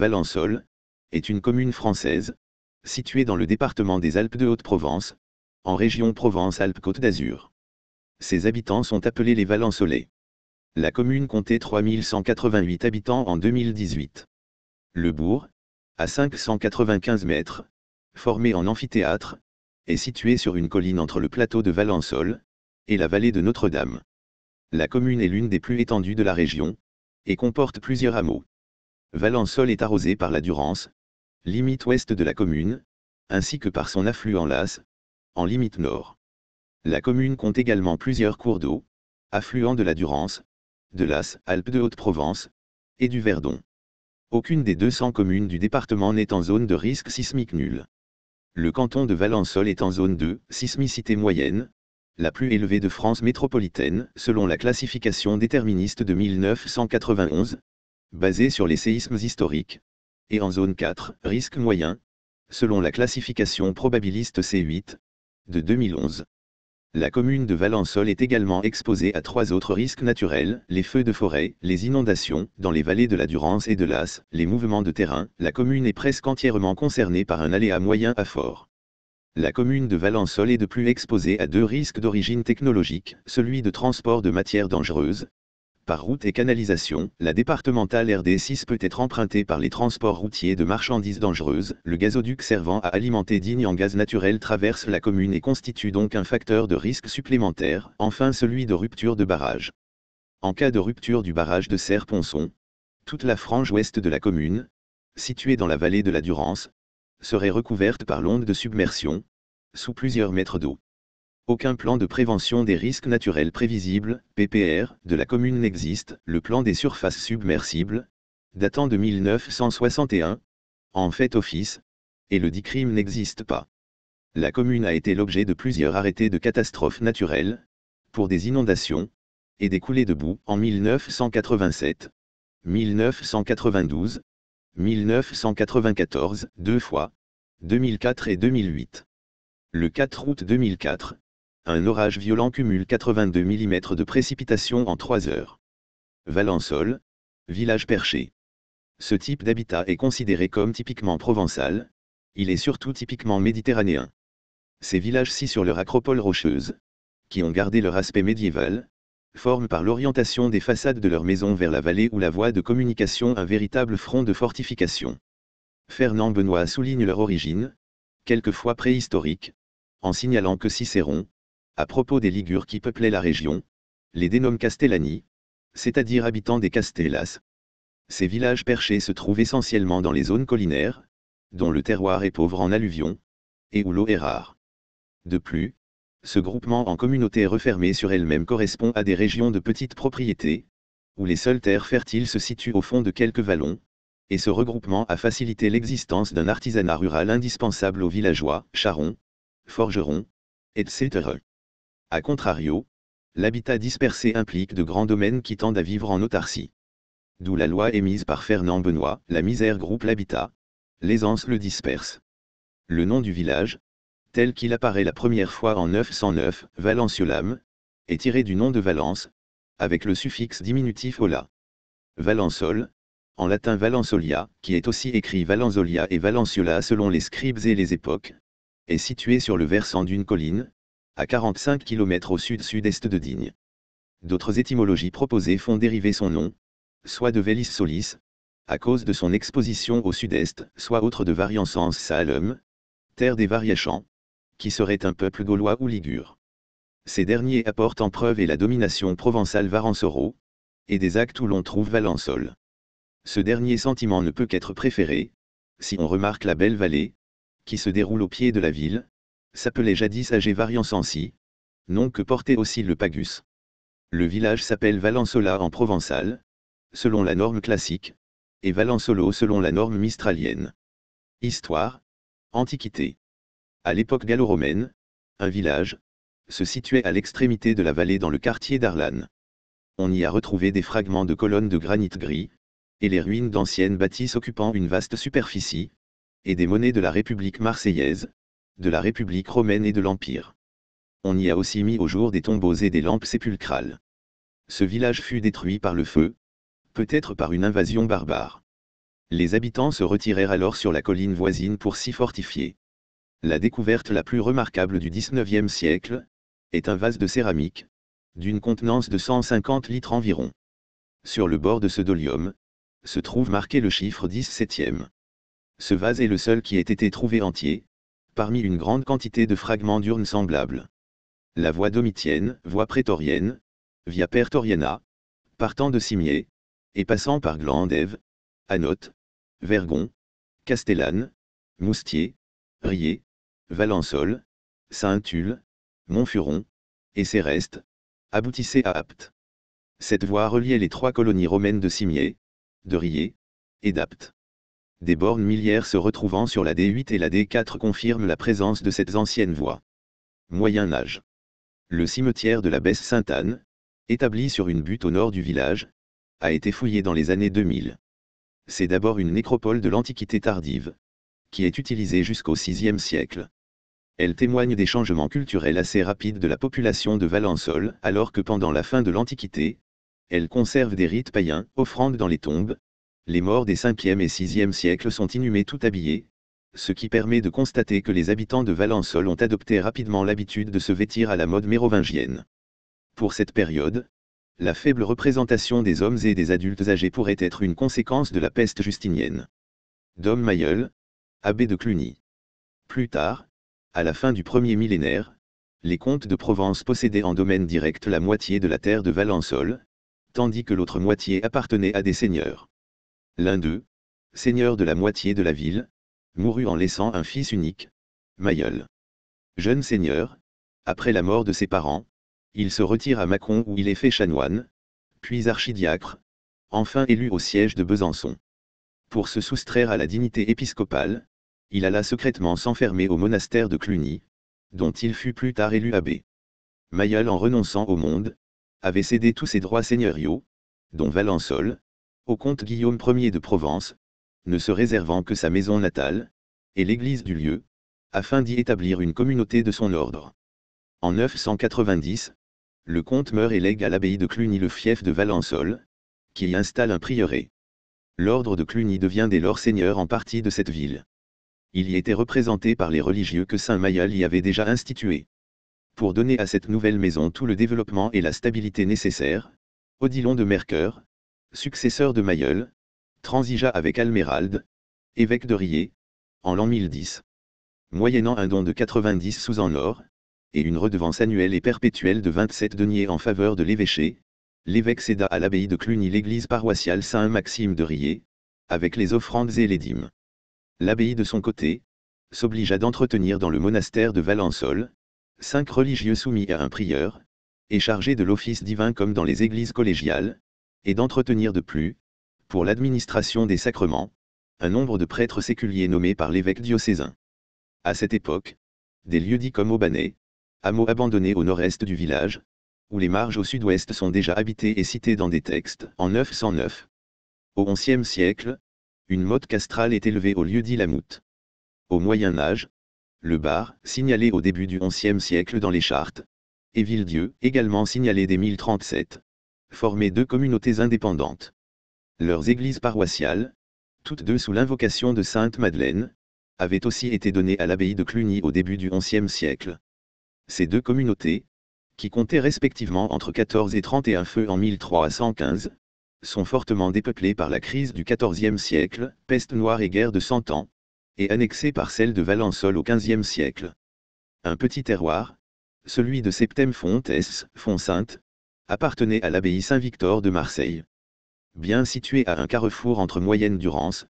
Valençol est une commune française, située dans le département des Alpes de Haute-Provence, en région Provence-Alpes-Côte d'Azur. Ses habitants sont appelés les Valençolais. La commune comptait 3188 habitants en 2018. Le bourg, à 595 mètres, formé en amphithéâtre, est situé sur une colline entre le plateau de Valençol et la vallée de Notre-Dame. La commune est l'une des plus étendues de la région et comporte plusieurs hameaux. Valençol est arrosée par la Durance, limite ouest de la commune, ainsi que par son affluent l'As, en limite nord. La commune compte également plusieurs cours d'eau, affluents de la Durance, de l'As, Alpes de Haute-Provence, et du Verdon. Aucune des 200 communes du département n'est en zone de risque sismique nul. Le canton de Valençol est en zone 2, sismicité moyenne, la plus élevée de France métropolitaine, selon la classification déterministe de 1991, basée sur les séismes historiques, et en zone 4, risque moyen, selon la classification probabiliste C8, de 2011. La commune de Valençol est également exposée à 3 autres risques naturels, les feux de forêt, les inondations, dans les vallées de la Durance et de l'As, les mouvements de terrain. La commune est presque entièrement concernée par un aléa moyen à fort. La commune de Valençol est de plus exposée à 2 risques d'origine technologique, celui de transport de matières dangereuses. Par route et canalisation, la départementale RD6 peut être empruntée par les transports routiers de marchandises dangereuses. Le gazoduc servant à alimenter Digne en gaz naturel traverse la commune et constitue donc un facteur de risque supplémentaire. Enfin, celui de rupture de barrage. En cas de rupture du barrage de Serre-Ponçon, toute la frange ouest de la commune, située dans la vallée de la Durance, serait recouverte par l'onde de submersion, sous plusieurs mètres d'eau. Aucun plan de prévention des risques naturels prévisibles, PPR, de la commune n'existe. Le plan des surfaces submersibles, datant de 1961, en fait office, et le DICRIM n'existe pas. La commune a été l'objet de plusieurs arrêtés de catastrophes naturelles, pour des inondations, et des coulées de boue en 1987, 1992, 1994, 2 fois, 2004 et 2008. Le 4 août 2004, un orage violent cumule 82 mm de précipitations en 3 heures. Valençol, village perché. Ce type d'habitat est considéré comme typiquement provençal, il est surtout typiquement méditerranéen. Ces villages-ci sur leur acropole rocheuse, qui ont gardé leur aspect médiéval, forment par l'orientation des façades de leurs maisons vers la vallée ou la voie de communication un véritable front de fortification. Fernand Benoît souligne leur origine, quelquefois préhistorique, en signalant que Cicéron, à propos des Ligures qui peuplaient la région, les dénomme Castellani, c'est-à-dire habitants des Castellas. Ces villages perchés se trouvent essentiellement dans les zones collinaires, dont le terroir est pauvre en alluvions, et où l'eau est rare. De plus, ce groupement en communauté refermée sur elle-même correspond à des régions de petites propriétés, où les seules terres fertiles se situent au fond de quelques vallons, et ce regroupement a facilité l'existence d'un artisanat rural indispensable aux villageois, charrons, forgerons, etc. A contrario, l'habitat dispersé implique de grands domaines qui tendent à vivre en autarcie. D'où la loi émise par Fernand Benoît, la misère groupe l'habitat, l'aisance le disperse. Le nom du village, tel qu'il apparaît la première fois en 909, Valenciolam, est tiré du nom de Valence, avec le suffixe diminutif ola. Valençol, en latin Valensolia, qui est aussi écrit Valenzolia et Valenciola selon les scribes et les époques, est situé sur le versant d'une colline, à 45 km au sud-sud-est de Digne. D'autres étymologies proposées font dériver son nom, soit de Velis Solis, à cause de son exposition au sud-est, soit autre de Variansens Saalum, terre des Variachans, qui serait un peuple gaulois ou ligure. Ces derniers apportent en preuve et la domination provençale Varansoro, et des actes où l'on trouve Valençol. Ce dernier sentiment ne peut qu'être préféré, si on remarque la belle vallée, qui se déroule au pied de la ville, s'appelait jadis Agé Variansensi, nom que portait aussi le Pagus. Le village s'appelle Valençola en provençal, selon la norme classique, et Valençolo selon la norme mistralienne. Histoire, Antiquité. À l'époque gallo-romaine, un village se situait à l'extrémité de la vallée dans le quartier d'Arlanne. On y a retrouvé des fragments de colonnes de granit gris, et les ruines d'anciennes bâtisses occupant une vaste superficie, et des monnaies de la République marseillaise, de la République romaine et de l'Empire. On y a aussi mis au jour des tombeaux et des lampes sépulcrales. Ce village fut détruit par le feu, peut-être par une invasion barbare. Les habitants se retirèrent alors sur la colline voisine pour s'y fortifier. La découverte la plus remarquable du XIXe siècle est un vase de céramique, d'une contenance de 150 litres environ. Sur le bord de ce dolium, se trouve marqué le chiffre 17e. Ce vase est le seul qui ait été trouvé entier, parmi une grande quantité de fragments d'urnes semblables. La voie domitienne, voie prétorienne, via Pertoriana, partant de Cimiez, et passant par Glandève, Anote, Vergon, Castellane, Moustier, Riez, Valençol, Saint-Tulle, Montfuron, et Céreste, aboutissait à Apt. Cette voie reliait les 3 colonies romaines de Cimiez, de Riez, et d'Apt. Des bornes milliaires se retrouvant sur la D8 et la D4 confirment la présence de cette ancienne voie. Moyen Âge. Le cimetière de la Besse Sainte-Anne, établi sur une butte au nord du village, a été fouillé dans les années 2000. C'est d'abord une nécropole de l'Antiquité tardive, qui est utilisée jusqu'au VIe siècle. Elle témoigne des changements culturels assez rapides de la population de Valençol, alors que pendant la fin de l'Antiquité, elle conserve des rites païens, offrandes dans les tombes. Les morts des 5e et 6e siècles sont inhumés tout habillés, ce qui permet de constater que les habitants de Valençol ont adopté rapidement l'habitude de se vêtir à la mode mérovingienne. Pour cette période, la faible représentation des hommes et des adultes âgés pourrait être une conséquence de la peste justinienne. Dom Mailleul, abbé de Cluny. Plus tard, à la fin du premier millénaire, les comtes de Provence possédaient en domaine direct la moitié de la terre de Valençol, tandis que l'autre moitié appartenait à des seigneurs. L'un d'eux, seigneur de la moitié de la ville, mourut en laissant un fils unique, Mailleul. Jeune seigneur, après la mort de ses parents, il se retire à Mâcon où il est fait chanoine, puis archidiacre, enfin élu au siège de Besançon. Pour se soustraire à la dignité épiscopale, il alla secrètement s'enfermer au monastère de Cluny, dont il fut plus tard élu abbé. Mailleul, en renonçant au monde, avait cédé tous ses droits seigneuriaux, dont Valençol, au comte Guillaume Ier de Provence, ne se réservant que sa maison natale, et l'église du lieu, afin d'y établir une communauté de son ordre. En 990, le comte meurt et lègue à l'abbaye de Cluny le fief de Valençol, qui y installe un prieuré. L'ordre de Cluny devient dès lors seigneur en partie de cette ville. Il y était représenté par les religieux que saint Mailleul y avait déjà institués. Pour donner à cette nouvelle maison tout le développement et la stabilité nécessaires, Odilon de Mercœur, successeur de Mailleul, transigea avec Almérald, évêque de Riez, en l'an 1010. Moyennant un don de 90 sous en or, et une redevance annuelle et perpétuelle de 27 deniers en faveur de l'évêché, l'évêque céda à l'abbaye de Cluny l'église paroissiale Saint-Maxime de Riez, avec les offrandes et les dîmes. L'abbaye de son côté, s'obligea d'entretenir dans le monastère de Valençol 5 religieux soumis à un prieur, et chargés de l'office divin comme dans les églises collégiales, et d'entretenir de plus, pour l'administration des sacrements, un nombre de prêtres séculiers nommés par l'évêque diocésain. À cette époque, des lieux-dits comme Aubanet, hameau abandonné au nord-est du village, où les marges au sud-ouest sont déjà habitées et citées dans des textes, en 909. Au XIe siècle, une motte castrale est élevée au lieu-dit La Moute. Au Moyen Âge, le bar, signalé au début du XIe siècle dans les chartes, et Villedieu, également signalé dès 1037, formaient 2 communautés indépendantes. Leurs églises paroissiales, toutes 2 sous l'invocation de Sainte Madeleine, avaient aussi été données à l'abbaye de Cluny au début du XIe siècle. Ces 2 communautés, qui comptaient respectivement entre 14 et 31 feux en 1315, sont fortement dépeuplées par la crise du XIVe siècle, peste noire et guerre de 100 ans, et annexées par celle de Valençol au XVe siècle. Un petit terroir, celui de Septem-Fontès, Font-Sainte, appartenait à l'abbaye Saint-Victor de Marseille. Bien situé à un carrefour entre Moyenne-Durance,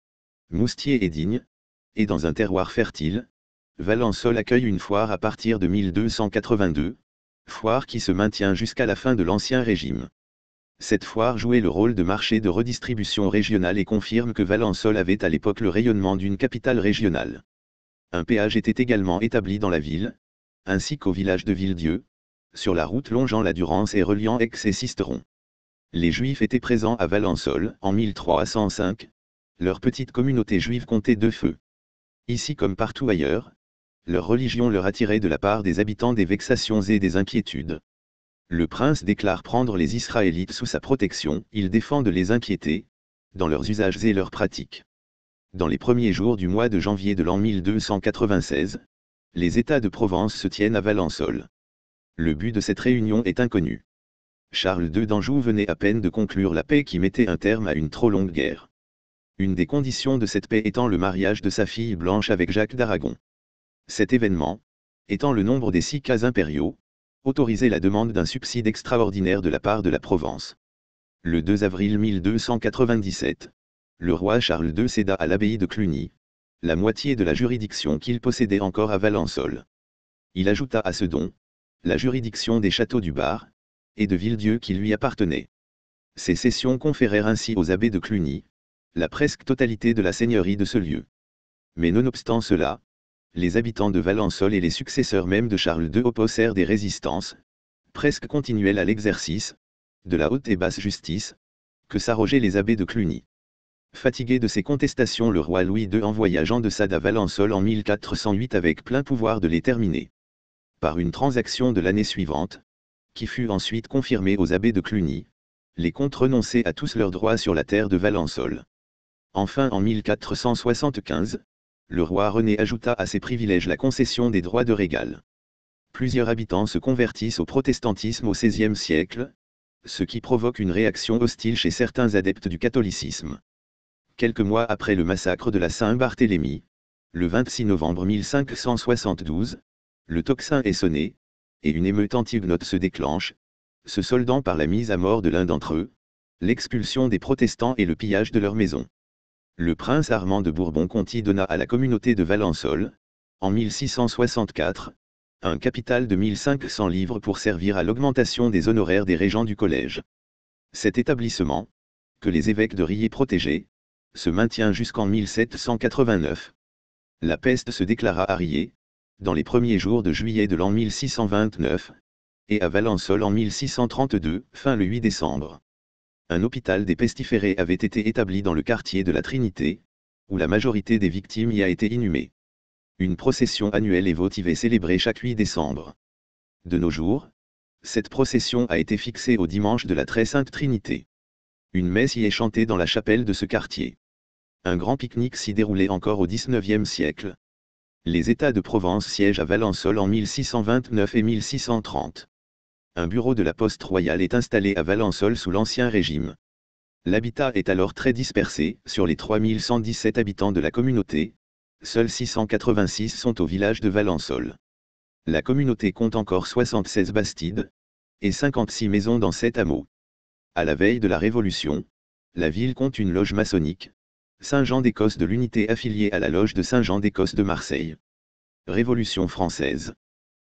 Moustier et Digne, et dans un terroir fertile, Valençol accueille une foire à partir de 1282, foire qui se maintient jusqu'à la fin de l'Ancien Régime. Cette foire jouait le rôle de marché de redistribution régionale et confirme que Valençol avait à l'époque le rayonnement d'une capitale régionale. Un péage était également établi dans la ville, ainsi qu'au village de Villedieu, sur la route longeant la Durance et reliant Aix et Sisteron. Les Juifs étaient présents à Valençol en 1305, leur petite communauté juive comptait 2 feux. Ici comme partout ailleurs, leur religion leur attirait de la part des habitants des vexations et des inquiétudes. Le prince déclare prendre les Israélites sous sa protection, il défend de les inquiéter, dans leurs usages et leurs pratiques. Dans les premiers jours du mois de janvier de l'an 1296, les États de Provence se tiennent à Valençol. Le but de cette réunion est inconnu. Charles II d'Anjou venait à peine de conclure la paix qui mettait un terme à une trop longue guerre. Une des conditions de cette paix étant le mariage de sa fille Blanche avec Jacques d'Aragon. Cet événement, étant le nombre des 6 cas impériaux, autorisait la demande d'un subside extraordinaire de la part de la Provence. Le 2 avril 1297, le roi Charles II céda à l'abbaye de Cluny la moitié de la juridiction qu'il possédait encore à Valençol. Il ajouta à ce don la juridiction des châteaux du Bar et de Villedieu qui lui appartenaient. Ces cessions conférèrent ainsi aux abbés de Cluny la presque totalité de la seigneurie de ce lieu. Mais nonobstant cela, les habitants de Valençol et les successeurs même de Charles II opposèrent des résistances, presque continuelles à l'exercice, de la haute et basse justice, que s'arrogeaient les abbés de Cluny. Fatigué de ces contestations, le roi Louis II envoya Jean de Sade à Valençol en 1408 avec plein pouvoir de les terminer. Par une transaction de l'année suivante, qui fut ensuite confirmée aux abbés de Cluny, les comtes renonçaient à tous leurs droits sur la terre de Valençol. Enfin en 1475, le roi René ajouta à ses privilèges la concession des droits de régal. Plusieurs habitants se convertissent au protestantisme au XVIe siècle, ce qui provoque une réaction hostile chez certains adeptes du catholicisme. Quelques mois après le massacre de la Saint-Barthélemy, le 26 novembre 1572, le tocsin est sonné, et une émeute anti-huguenote se déclenche, se soldant par la mise à mort de l'un d'entre eux, l'expulsion des protestants et le pillage de leurs maisons. Le prince Armand de Bourbon-Conti donna à la communauté de Valençol, en 1664, un capital de 1500 livres pour servir à l'augmentation des honoraires des régents du collège. Cet établissement, que les évêques de Riez protégeaient, se maintient jusqu'en 1789. La peste se déclara à Riez, dans les premiers jours de juillet de l'an 1629, et à Valençol en 1632, fin le 8 décembre. Un hôpital des pestiférés avait été établi dans le quartier de la Trinité, où la majorité des victimes y a été inhumée. Une procession annuelle est votive et célébrée chaque 8 décembre. De nos jours, cette procession a été fixée au dimanche de la Très Sainte Trinité. Une messe y est chantée dans la chapelle de ce quartier. Un grand pique-nique s'y déroulait encore au XIXe siècle. Les États de Provence siègent à Valençol en 1629 et 1630. Un bureau de la poste royale est installé à Valençol sous l'Ancien Régime. L'habitat est alors très dispersé, sur les 3117 habitants de la communauté, seuls 686 sont au village de Valençol. La communauté compte encore 76 bastides, et 56 maisons dans 7 hameaux. À la veille de la Révolution, la ville compte une loge maçonnique, Saint-Jean d'Écosse de l'unité affiliée à la loge de Saint-Jean d'Écosse de Marseille. Révolution française.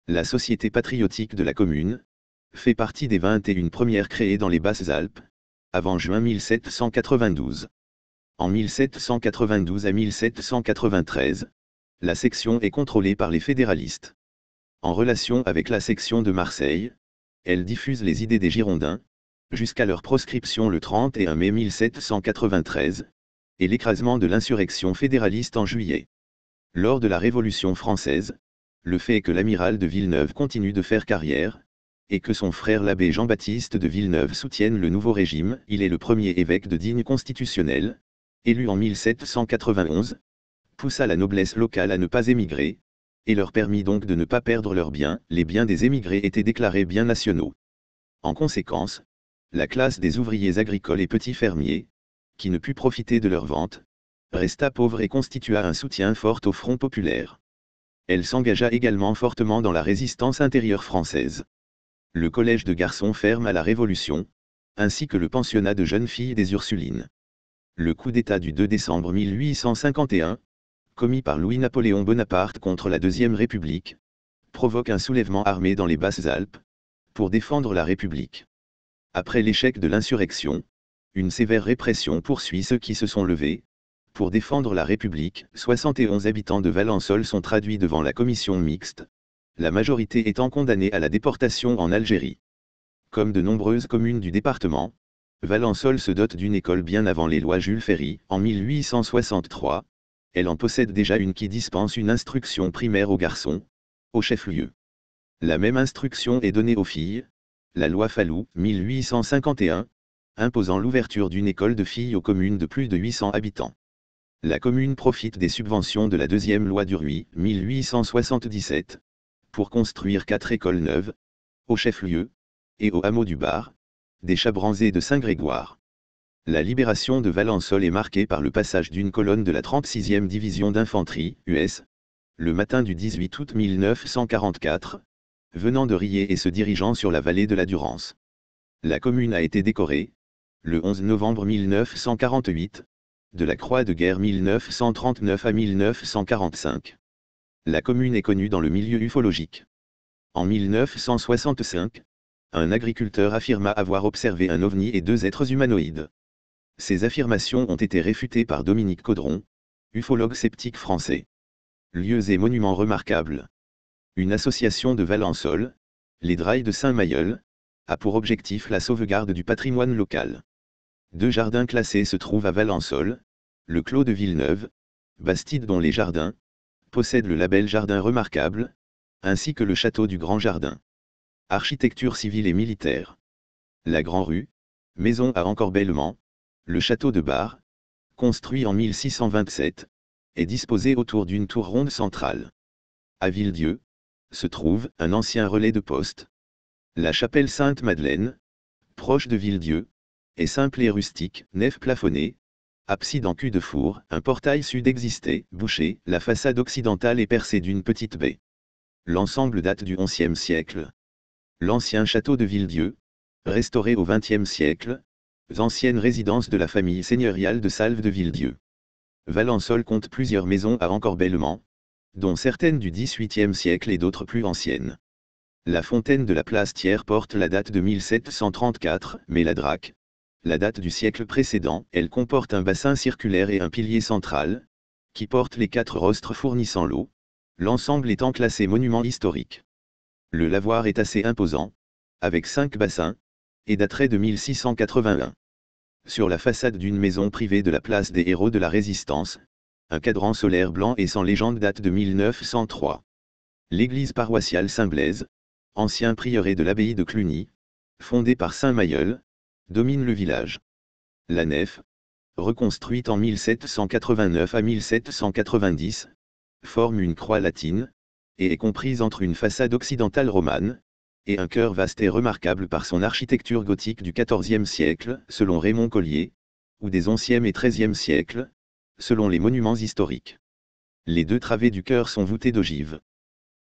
La Société patriotique de la commune fait partie des 21 premières créées dans les Basses-Alpes, avant juin 1792. En 1792 à 1793, la section est contrôlée par les fédéralistes. En relation avec la section de Marseille, elle diffuse les idées des Girondins, jusqu'à leur proscription le 31 mai 1793, et l'écrasement de l'insurrection fédéraliste en juillet. Lors de la Révolution française, le fait que l'amiral de Villeneuve continue de faire carrière, et que son frère l'abbé Jean-Baptiste de Villeneuve soutienne le nouveau régime, il est le premier évêque de Digne constitutionnel, élu en 1791, poussa la noblesse locale à ne pas émigrer, et leur permit donc de ne pas perdre leurs biens. Les biens des émigrés étaient déclarés biens nationaux. En conséquence, la classe des ouvriers agricoles et petits fermiers, qui ne put profiter de leur vente, resta pauvre et constitua un soutien fort au Front populaire. Elle s'engagea également fortement dans la résistance intérieure française. Le collège de garçons ferme à la Révolution, ainsi que le pensionnat de jeunes filles des Ursulines. Le coup d'État du 2 décembre 1851, commis par Louis-Napoléon Bonaparte contre la Deuxième République, provoque un soulèvement armé dans les Basses-Alpes, pour défendre la République. Après l'échec de l'insurrection, une sévère répression poursuit ceux qui se sont levés. Pour défendre la République, 71 habitants de Valençol sont traduits devant la commission mixte, la majorité étant condamnée à la déportation en Algérie. Comme de nombreuses communes du département, Valençol se dote d'une école bien avant les lois Jules Ferry, en 1863. Elle en possède déjà une qui dispense une instruction primaire aux garçons, au chef-lieu. La même instruction est donnée aux filles, la loi Fallou, 1851, imposant l'ouverture d'une école de filles aux communes de plus de 800 habitants. La commune profite des subventions de la deuxième loi du Rhuys, 1877, pour construire 4 écoles neuves, au chef-lieu, et au hameau du Bar, des Chabranzés de Saint-Grégoire. La libération de Valençol est marquée par le passage d'une colonne de la 36e division d'infanterie, US, le matin du 18 août 1944, venant de Riez et se dirigeant sur la vallée de la Durance. La commune a été décorée, le 11 novembre 1948, de la Croix de guerre 1939 à 1945. La commune est connue dans le milieu ufologique. En 1965, un agriculteur affirma avoir observé un ovni et 2 êtres humanoïdes. Ces affirmations ont été réfutées par Dominique Caudron, ufologue sceptique français. Lieux et monuments remarquables. Une association de Valençol, les Drailles de Saint-Mailleul, a pour objectif la sauvegarde du patrimoine local. 2 jardins classés se trouvent à Valençol, le Clos de Villeneuve, Bastide dont les jardins, possède le label Jardin remarquable, ainsi que le château du Grand Jardin. Architecture civile et militaire. La Grand-Rue, maison à encorbellement, le château de Bar, construit en 1627, est disposé autour d'une tour ronde centrale. À Villedieu, se trouve un ancien relais de poste. La chapelle Sainte-Madeleine, proche de Villedieu, est simple et rustique, nef plafonnée, abside en cul-de-four, un portail sud existait, bouché, la façade occidentale est percée d'une petite baie. L'ensemble date du XIe siècle. L'ancien château de Villedieu, restauré au XXe siècle, ancienne résidence de la famille seigneuriale de Salves de Villedieu. Valençol compte plusieurs maisons à encorbellement, dont certaines du XVIIIe siècle et d'autres plus anciennes. La fontaine de la place Thiers porte la date de 1734, mais la Drac, la date du siècle précédent, elle comporte un bassin circulaire et un pilier central, qui porte les 4 rostres fournissant l'eau, l'ensemble étant classé monument historique. Le lavoir est assez imposant, avec 5 bassins, et daterait de 1681. Sur la façade d'une maison privée de la place des héros de la Résistance, un cadran solaire blanc et sans légende date de 1903. L'église paroissiale Saint-Blaise, ancien prieuré de l'abbaye de Cluny, fondée par saint Mailleul, domine le village. La nef, reconstruite en 1789 à 1790, forme une croix latine, et est comprise entre une façade occidentale romane, et un chœur vaste et remarquable par son architecture gothique du XIVe siècle, selon Raymond Collier, ou des XIe et XIIIe siècles, selon les monuments historiques. Les 2 travées du chœur sont voûtées d'ogives.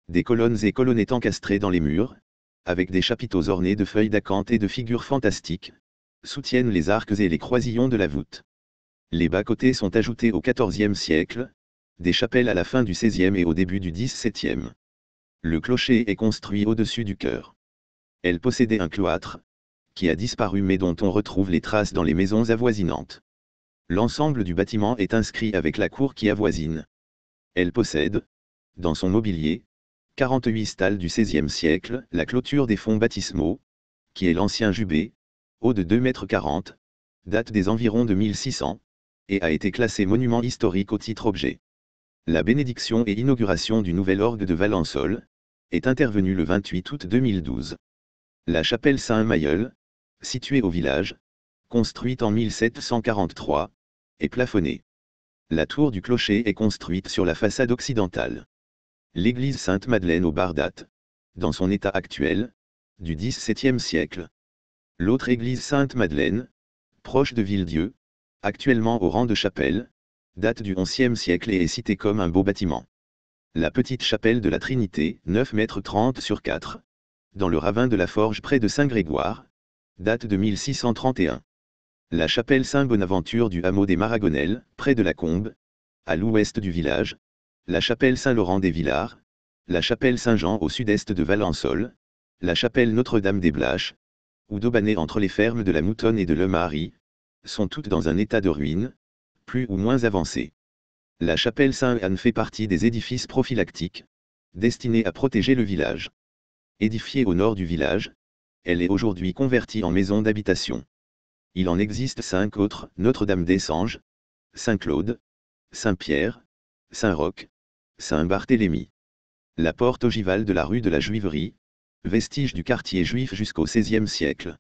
Des colonnes et colonnettes encastrées dans les murs, avec des chapiteaux ornés de feuilles d'acanthe et de figures fantastiques, soutiennent les arcs et les croisillons de la voûte. Les bas-côtés sont ajoutés au XIVe siècle, des chapelles à la fin du XVIe et au début du XVIIe. Le clocher est construit au-dessus du chœur. Elle possédait un cloître, qui a disparu mais dont on retrouve les traces dans les maisons avoisinantes. L'ensemble du bâtiment est inscrit avec la cour qui avoisine. Elle possède, dans son mobilier, 48 stalles du XVIe siècle, la clôture des fonds baptismaux, qui est l'ancien jubé, haut de 2,40 m, date des environs de 1600, et a été classé monument historique au titre objet. La bénédiction et inauguration du nouvel orgue de Valençol est intervenue le 28 août 2012. La chapelle Saint-Mailleul, située au village, construite en 1743, est plafonnée. La tour du clocher est construite sur la façade occidentale. L'église Sainte-Madeleine au Bar date, dans son état actuel, du XVIIe siècle. L'autre église Sainte-Madeleine, proche de Villedieu, actuellement au rang de chapelle, date du XIe siècle et est citée comme un beau bâtiment. La petite chapelle de la Trinité, 9,30 m sur 4, dans le ravin de la Forge près de Saint-Grégoire, date de 1631. La chapelle Saint-Bonaventure du hameau des Maragonelles, près de la Combe, à l'ouest du village, la chapelle Saint-Laurent des Villars, la chapelle Saint-Jean au sud-est de Valençol, la chapelle Notre-Dame des Blaches, ou d'Aubanet entre les fermes de la Moutonne et de Le Marie, sont toutes dans un état de ruine, plus ou moins avancé. La chapelle Saint-Anne fait partie des édifices prophylactiques, destinés à protéger le village. Édifiée au nord du village, elle est aujourd'hui convertie en maison d'habitation. Il en existe 5 autres, Notre-Dame des Sanges, Saint-Claude, Saint-Pierre, Saint-Roch, Saint-Barthélemy. La porte ogivale de la rue de la Juiverie, vestige du quartier juif jusqu'au XVIe siècle.